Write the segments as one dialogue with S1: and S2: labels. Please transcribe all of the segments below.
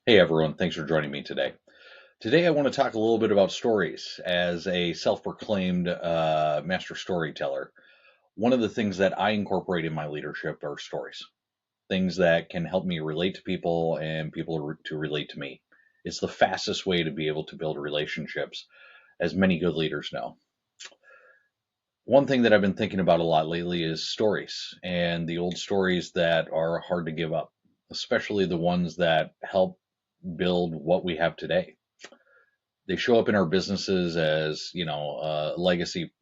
S1: Hey everyone, thanks for joining me today. Today I want to talk a little bit about stories. As a self-proclaimed master storyteller, one of the things that I incorporate in my leadership are stories, things that can help me relate to people and to relate to me. It's the fastest way to be able to build relationships, as many good leaders know. One thing that I've been thinking about a lot lately is stories and the old stories that are hard to give up, especially the ones that help build what we have today. They show up in our businesses as legacy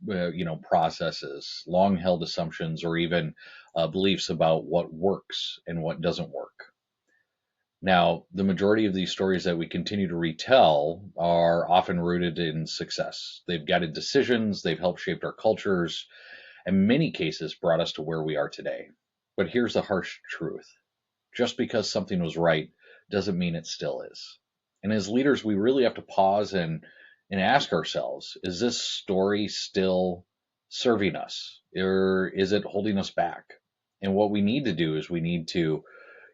S1: processes, long held assumptions, or even beliefs about what works and what doesn't work. Now, the majority of these stories that we continue to retell are often rooted in success. They've guided decisions, they've helped shape our cultures, and in many cases brought us to where we are today. But here's the harsh truth: just because something was right doesn't mean it still is. And as leaders, we really have to pause and ask ourselves, is this story still serving us, or is it holding us back? And what we need to do is we need to,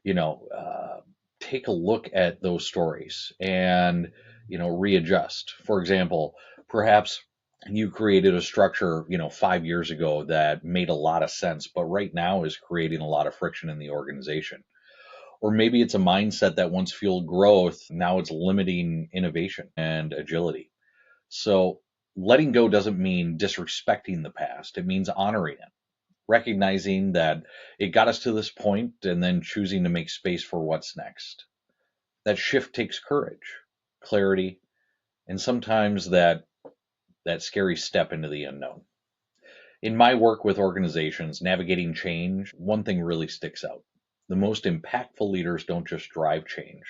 S1: you know, uh, take a look at those stories and, readjust. For example, perhaps you created a structure, 5 years ago that made a lot of sense, but right now is creating a lot of friction in the organization. Or maybe it's a mindset that once fueled growth, now it's limiting innovation and agility. So letting go doesn't mean disrespecting the past, it means honoring it, recognizing that it got us to this point and then choosing to make space for what's next. That shift takes courage, clarity, and sometimes that scary step into the unknown. In my work with organizations navigating change, one thing really sticks out. The most impactful leaders don't just drive change,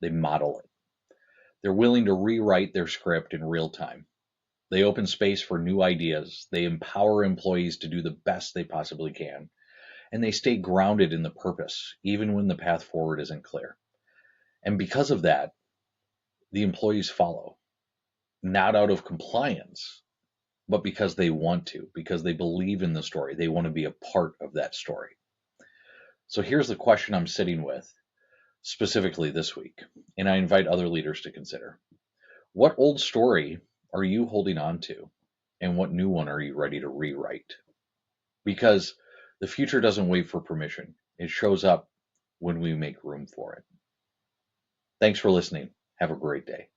S1: they model it. They're willing to rewrite their script in real time. They open space for new ideas. They empower employees to do the best they possibly can. And they stay grounded in the purpose, even when the path forward isn't clear. And because of that, the employees follow, not out of compliance, but because they want to, because they believe in the story. They want to be a part of that story. So here's the question I'm sitting with specifically this week, and I invite other leaders to consider. What old story are you holding on to, and what new one are you ready to rewrite? Because the future doesn't wait for permission, it shows up when we make room for it. Thanks for listening. Have a great day.